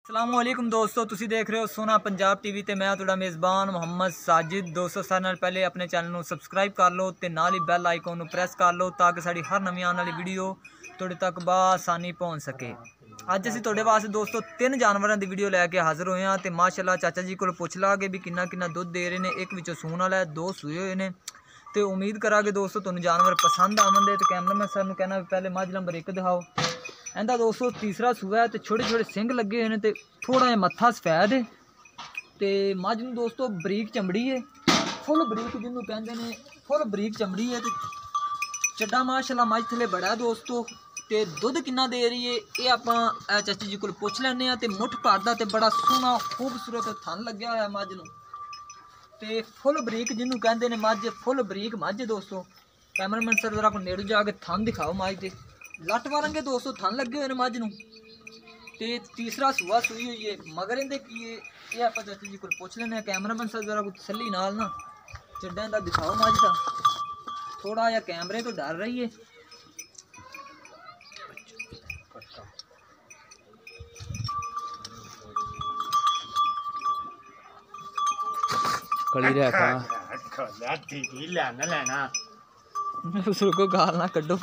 अस्सलामुअलैकुम दोस्तों, तुसी देख रहे हो सोना पंजाब टीवी ते मैं तुहाडा मेज़बान मोहम्मद साजिद। दोस्तों सारे नाल पहले अपने चैनल नू सबसक्राइब कर लो ते नाल ही बैल आइकन नू प्रेस कर लो ताकि साड़ी हर नवी आने वाली वीडियो तुहाडे तक बआसानी पहुँच सके। अज असीं तुहाडे वास्ते दोस्तों 3 जानवरां दी वीडियो लैके हाज़र होए हां ते माशाअल्लाह चाचा जी कोल पुछ लागे भी किन्ना किन्ना दुध दे रहे ने। एक विचों सूण वाला है, 2 सूए हुए ने ते उम्मीद करांगे दोस्तों तुहानूं जानवर पसंद आवन दे। ते कैमरामैन सर नूं कहना पहले मझ नंबर 1 दिखाओ। इंदा दोस्तों तीसरा सूआ है तो छोटे छोटे सिंग लगे हुए हैं तो थोड़ा जहा मत्था सफैद है। तो मझ नूं दोस्तों बरीक चमड़ी है, फुल बरीक जिन्होंने कहते हैं, फुल बरीक चमड़ी है। तो चड्डा माशाल्लाह मझ थले बड़ा है दोस्तों। तो दुध किन्ना दे रही है ये आप चाची जी को पुछ लैने। तो मुठ भरदा तो बड़ा सोहना खूबसूरत थन लग्या होया मझ नूं। तो फुल बरीक जिन्होंने कहते हैं मझ, फुल बरीक मझ है दोस्तों। कैमरामैन सर जरा को नेड़े जाके थन दिखाओ मझ के। लट मारेंगे दोस्तों, थन लगे हुए मझ नूं। ते तीसरा सूआ सूई हुई है, मगर इहदे की ये आप चाची जी को पुछ लेने। कैमरामैन सर जरा को तसल्ली नाल ना चड्डा दा दिखाओ मझ दा। थोड़ा या कैमरे तो डर रही है। खड़ी रखा उसको गाल ना कड्डो।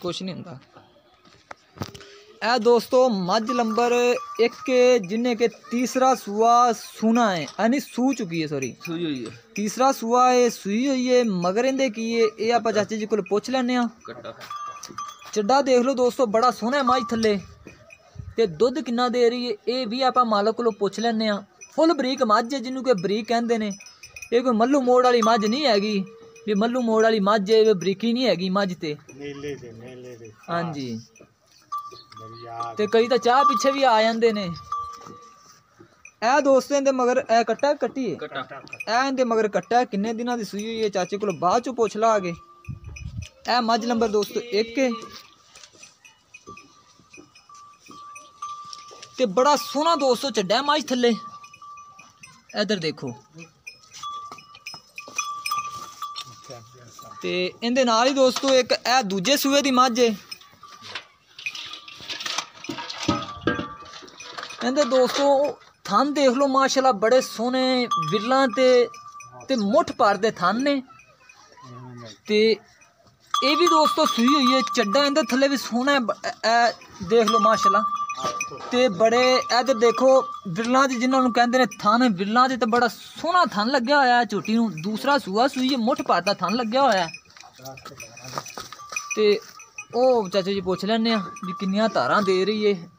कुछ नहीं होता। ए दोस्तों मझ नंबर 1 के जिन्हें के तीसरा सूआ सूना है, यानी सू चुकी है, सॉरी सूई हुई है। तीसरा सूआ है, सूई हुई है। मगर इंदे की ये आप चाचे जी को पुछ लेने। चड्डा देख लो दोस्तों, बड़ा सोहना है मझ थले। ते दुध किन्ना दे रही है ये भी आप मालक को पुछ लेने। फुल बरीक मझ है जिन्हों के बरीक कहते हैं। ये कोई मल्लू मोड़ वाली मझ नहीं हैगी भी मल्लू मोड़ वाली मझ है, बरीकी नहीं हैगी मझ ते। हाँ जी, ते कई तो चाह पीछे भी आ जाते ने। ए दोस्तों इंदे मगर ए कट्टा कट्टी है, ए इंदे मगर कट्टा है। किन्ने दिनों की सूई हुई है चाचे को बाद चो पुछ ला आगे। ए मझ नंबर दोस्तों 1 है। ते बड़ा सोहना दोस्तों चड्डा है मझ थले। इधर देखो। ते इंदे नाल ही दोस्तों एक ए दूजे सूए दी मझ है। इंदे दोस्तों थन देख लो माशाल्लाह बड़े सोहने विरला ते मुठ भर दे थन ने। ते ये भी दोस्तों सूई हुई है। चड्डा इंदे थले भी सोहना है, देख लो माशाल्लाह। ते बड़े इधर देखो विरला दी जिन्होंने कहते हैं थन, विरला दे तो बड़ा सोहना थन लग्या होया है झोटी नूं। दूसरा सूआ सूई है, मुठ भर दा थन लग्या होया है। ते ओ चाचा जी पुछ लैने भी किन्नियां धारां दे रही है।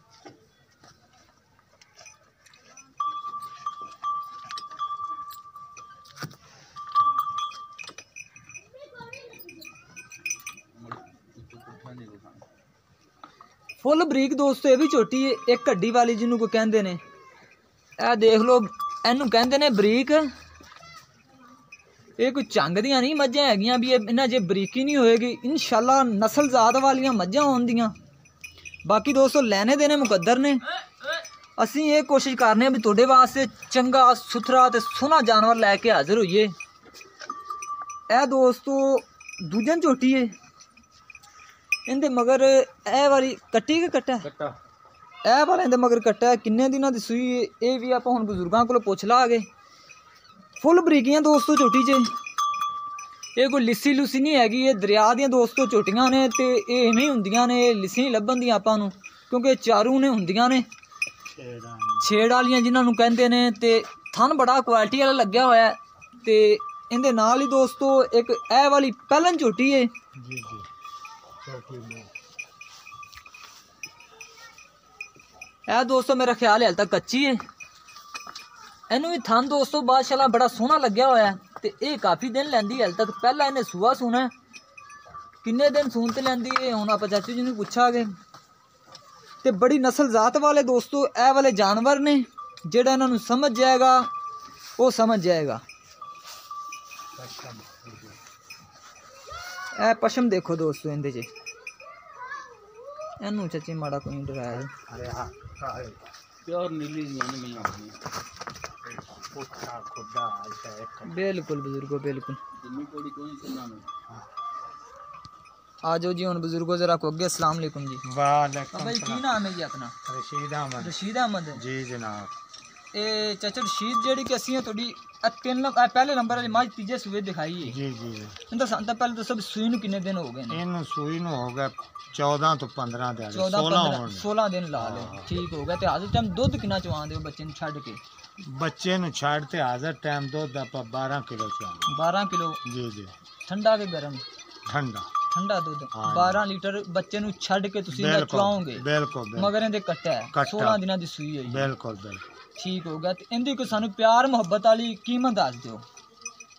फुल बरीक दोस्तों ये भी छोटी है, एक हड्डी वाली जिन्हों को कहते हैं। ए देख लो इनू कहते हैं बरीक। ये कोई चंग दियां नहीं मझां हैगियां भी इन्हां जे बरीकी नहीं होएगी इंशाल्लाह नस्ल जात वालियां मझां होंदियां। बाकी दोस्तों लेने देने मुकद्दर ने। असीं ये कोशिश करने भी तुहाडे वास्ते चंगा सुथरा ते सोहना जानवर लैके हाजिर होइए। ए दोस्तों दूजन झोटी है। इंदे मगर ए वाली कट्टी के कट्टा ए वाला इंदे मगर कट्टा है। किन्ने दिनों की सूई ये भी आप हुण बजुर्गों को पुछ लागे। फुल बरीकियां दोस्तों झोटी च। ये कोई लिस्सी लुस्सी नहीं हैगी, ये दरिया दियां दोस्तों झोटियां ने। ते ये इवें हुंदियां ने, लिस्सी नहीं लभन दी आपां नूं क्योंकि चारू ने हुंदियां ने छेड़ वालियां जिन्होंने कहते हैं। ते थन बड़ा क्वालिटी वाला लग्या होया है। ते इंदे नाल ही दोस्तों एक ए वाली पहलन झोटी है। ए दोस्तों मेरा ख्याल है हाल तक कच्ची है। इनू भी थन दोस्तों माशाल्लाह बड़ा सोहना लग्या होया है। ते ये काफ़ी दिन लैंदी हाल तक। पहला इन्हें सूआ सूना है, किन्ने दिन सून ते लैंदी है हुण आप चाचू जी नूं पुछांगे। ते बड़ी नस्ल जात वाले दोस्तों ए वाले जानवर ने। जेड़ा इन्हां नूं समझ जाएगा वो समझ जाएगा। ए पशम देखो दोस्तों इंदे च। इनू चाची माड़ा कोई डराया प्योर नीली बिल्कुल बुजुर्गो बिल्कुल। आ जाओ जी, हुन बुजुर्गो जरा को अगे। अस्सलाम वालेकुम जी। वालेकुम भाई की नाम है जी अपना? रशीद अहमद। रशीद अहमद जी जनाब। ए चाचा रशीद जेडी कि असी थोड़ी 3 पहले नंबर वाली मझ तीजे सूए दिखाई है जी जी इंदा सन तो पहले तो सब सूई नु कितने दिन हो गए ने? इनू सूई नु हो गया 14 तो 15 दिन, 16 दिन ला ले। ठीक हो गया। ते हाजिर टाइम दूध कितना चवांदे हो बच्चे नु छड़ के? बच्चे नु छाड़ते हाजिर टाइम दूध आप 12 किलो चाहिए। 12 किलो? जी जी। ठंडा के गरम? ठंडा। ठंडा दूध। हाँ 12 लीटर बच्चे नु छड़ के तुसी इंदा चवाओगे? बिल्कुल। मगर इंदे कट्टा है 16 दिना दी सूई है। बिल्कुल बिल्कुल। ठीक हो गया। ते इंदी को सानू प्यार मोहब्बत वाली कीमत दस दियो।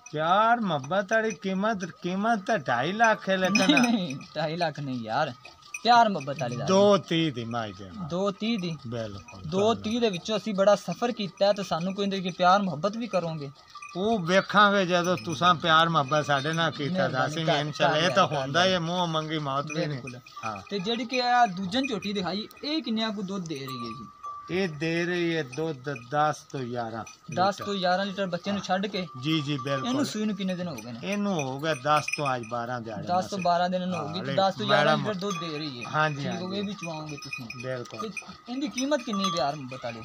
प्यार मोहब्बत वाली कीमत तो 2.5 लाख है, लेकिन नहीं 2.5 लाख नहीं यार, प्यार मोहब्बत वाली 2.30 दी माई दे। 2.30 दी? बिल्कुल। 2.30 ਦੇ ਵਿੱਚੋਂ ਅਸੀਂ ਬੜਾ ਸਫ਼ਰ ਕੀਤਾ ਤੇ ਸਾਨੂੰ ਕੋਈ ਇੰਦੇ ਕੀ ਪਿਆਰ ਮੁਹੱਬਤ ਵੀ ਕਰੋਗੇ? ਉਹ ਵੇਖਾਂਗੇ ਜਦੋਂ ਤੁਸੀਂ ਪਿਆਰ ਮੁਹੱਬਤ ਸਾਡੇ ਨਾਲ ਕੀਤਾ ਦੱਸਾਂਗੇ ਇਨਸ਼ਾਅੱਲਾ। ਇਹ ਤਾਂ ਹੁੰਦਾ ਹੀ ਮੂੰਹ ਮੰਗੀ ਮੌਤ ਵੀ ਨਹੀਂ। ਹਾਂ ਤੇ ਜਿਹੜੀ ਕਿ ਆ ਦੂਜਨ ਝੋਟੀ ਦਿਖਾਈ ਇਹ ਕਿੰਨਿਆਂ ਕੋ ਦੁੱਧ ਦੇ ਰਹੀ ਹੈ ਜੀ? ਇਹ ਦੇ ਰਹੀ ਹੈ ਦੁੱਧ 10 ਤੋਂ 11 10 ਤੋਂ 11 ਲੀਟਰ ਬੱਚੇ ਨੂੰ ਛੱਡ ਕੇ? ਜੀ ਜੀ ਬਿਲਕੁਲ। ਇਹਨੂੰ ਸੂਈ ਨੂੰ ਕਿੰਨੇ ਦਿਨ ਹੋ ਗਏ ਨੇ? ਇਹਨੂੰ ਹੋ ਗਿਆ 10 ਤੋਂ ਅੱਜ 12 ਦਿਹਾੜੇ। 10 ਤੋਂ 12 ਦਿਨ ਨੂੰ ਹੋ ਗਈ ਤੇ 10 ਤੋਂ 11 ਲੀਟਰ ਦੁੱਧ ਦੇ ਰਹੀ ਹੈ। ਹਾਂਜੀ ਠੀਕ ਹੋ ਗਏ ਵੀ ਚਵਾਓਗੇ ਤੁਸੀਂ? ਬਿਲਕੁਲ। ਇਹਦੀ ਕੀਮਤ ਕਿੰਨੀ ਪਿਆਰ ਮੁਹੱਬਤ ਵਾਲੀ?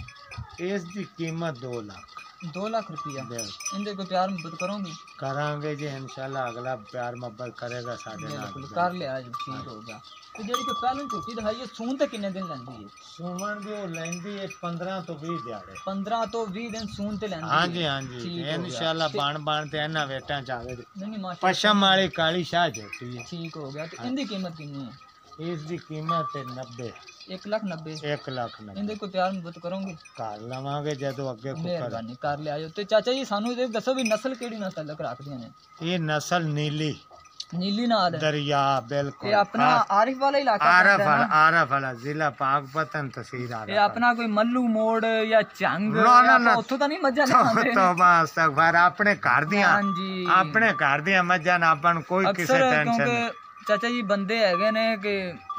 ਇਸ ਦੀ ਕੀਮਤ 2 ਲੱਖ। 2 ਲੱਖ रुपया? ਇਹਦੇ ਕੋਈ ਪਿਆਰ ਮੁਹੱਬਤ ਕਰੋਗੇ? ਕਰਾਂਗੇ ਜੀ ਇਨਸ਼ਾਅੱਲਾ। ਅਗਲਾ ਪਿਆਰ ਮੁਹੱਬਤ ਕਰੇਗਾ ਸਾਡੇ ਨਾਲ। ਬਿਲਕੁਲ ਕਰ ਲਿਆ ਜੀ। ਠੀਕ ਹੋ ਗਿਆ। ਤੇ ਜਿਹੜੀ ਕਿ ਪਹਿਲਾਂ ਝੋਟੀ ਦਿਖਾਈ ਹੈ ਸੂਣ ਤੇ ਕਿੰਨੇ ਦਿਨ ਲੈਂਦੀ ਹੈ? ਸੂਣ ਦੀ ਉਹ ਲੈਂਦੀ ਹੈ 15 ਤੋਂ 20 ਦਿਹਾੜੇ। 15 ਤੋਂ 20 ਦਿਨ ਸੂਣ ਤੇ ਲੈਂਦੀ ਹੈ? ਹਾਂਜੀ ਹਾਂਜੀ ਇਨਸ਼ਾਅੱਲਾ। ਬਣ ਤੇ ਇਹਨਾਂ ਵੇਟਾਂ ਚ ਆਵੇ। ਨਹੀਂ ਮਾਸ਼ਾਅੱਲਾ। ਪਸ਼ਮ ਵਾਲੀ ਕਾਲੀ ਸ਼ਾਹ ਝੋਟੀ ਹੈ। ਠੀਕ ਹੋ ਗਿਆ। ਤੇ ਇਹਦੀ ਕੀਮਤ ਕਿੰਨੀ ਹੈ? ਇਸ ਦੀ ਕੀਮਤ ਹੈ 90। 1,90,000? 1,90,000। ਇਹਦੇ ਕੋਈ ਪਿਆਰ ਮੁਹੱਬਤ ਕਰੋਗੇ? ਕਰ ਲਵਾਂਗੇ ਜਦੋਂ ਅੱਗੇ ਕੋ ਕਰ। ਮਿਹਰਬਾਨੀ ਕਰ ਲਿਆਓ। ਤੇ ਚਾਚਾ ਜੀ ਸਾਨੂੰ ਇਹ ਦੱਸੋ ਵੀ ਨਸਲ ਕਿਹੜੀ ਨਾਲ ਤਾਲੁਕ ਰੱਖਦੀਆਂ ਨੇ? ਇਹ ਨਸਲ ਨੀਲੀ ਨੀਲੀ ਨਾਲ दरिया। बिल्कुल। ये अपना आरिफ वाला इलाका आरफ वाला जिला पाकपतन तहसील आरफ। ये अपना कोई मल्लू मोड़ या चंग उत्थों तो नहीं मज्जा नहीं तौबा अस्तगफार। अपने घर दियां हां जी, अपने घर दियां मज्जा ना अपन कोई किसे टेंशन नहीं। ਚਾਚਾ ਜੀ ਬੰਦੇ ਹੈਗੇ ਨੇ ਕਿ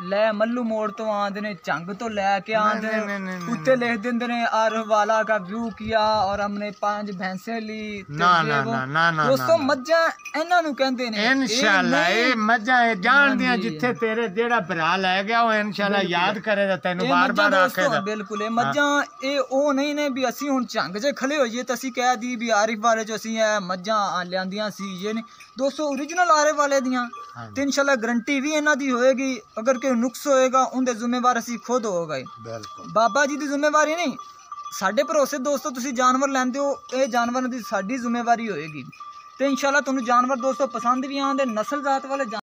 ਲੈ ਮੱਲੂ ਮੋੜ ਤੋਂ ਆਂਦੇ ਨੇ, ਝੰਗ ਤੋਂ ਲੈ ਕੇ ਆਂਦੇ ਉੱਤੇ ਲਿਖ ਦਿੰਦੇ ਨੇ ਆਰਫ ਵਾਲਾ का व्यू किया और हमने 5 भैंसे ली। ना ना ना ना ना ਦੋਸਤੋ ਮੱਝਾਂ ਇਹਨਾਂ ਨੂੰ ਕਹਿੰਦੇ ਨੇ। ਇਨਸ਼ਾਅੱਲਾ ਇਹ ਮੱਝਾਂ ਜਾਣਦੀਆਂ ਜਿੱਥੇ ਤੇਰੇ ਜਿਹੜਾ ਭਰਾ ਲੈ ਗਿਆ ਉਹ ਇਨਸ਼ਾਅੱਲਾ ਯਾਦ ਕਰੇਗਾ ਤੈਨੂੰ ਬਾਰ-ਬਾਰ ਆਖੇਗਾ। ਬਿਲਕੁਲ। ਇਹ ਮੱਝਾਂ ਇਹ ਉਹ ਨਹੀਂ ਨੇ ਵੀ ਅਸੀਂ ਹੁਣ ਝੰਗ 'ਚ ਖਲੇ ਹੋਈਏ ਤਾਂ ਅਸੀਂ ਕਹਿ ਦੀ ਵੀ ਆਰਿਫ ਵਾਲੇ 'ਚ ਅਸੀਂ ਇਹ ਮੱਝਾਂ ਲਿਆਂਦੀਆਂ ਸੀ। ਇਹ ਨਹੀਂ ਦੋਸਤੋ ओरिजिनल आरिफ वाले दियां ਤੇ ਇਨਸ਼ਾਅੱਲਾ ਗਰੰਟੀ ਵੀ ਇਹਨਾਂ ਦੀ ਹੋਏਗੀ। ਅਗਰ ਕੋਈ ਨੁਕਸ ਹੋਏਗਾ ਉਹਦੇ ਜ਼ਿੰਮੇਵਾਰ ਅਸੀਂ ਖੁਦ ਹੋਵਾਂਗੇ। ਬਿਲਕੁਲ ਬਾਬਾ ਜੀ ਦੀ ਜ਼ਿੰਮੇਵਾਰੀ ਨਹੀਂ, ਸਾਡੇ ਭਰੋਸੇ ਦੋਸਤੋ ਤੁਸੀਂ ਜਾਨਵਰ ਲੈਂਦੇ ਹੋ, ਇਹ ਜਾਨਵਰਾਂ ਦੀ ਸਾਡੀ ਜ਼ਿੰਮੇਵਾਰੀ ਹੋਏਗੀ। ਤੇ ਇਨਸ਼ਾਅੱਲਾ ਤੁਹਾਨੂੰ ਜਾਨਵਰ ਦੋਸਤੋ ਪਸੰਦ ਵੀ ਆਉਂਦੇ, ਨਸਲ ਜ਼ਾਤ ਵਾਲੇ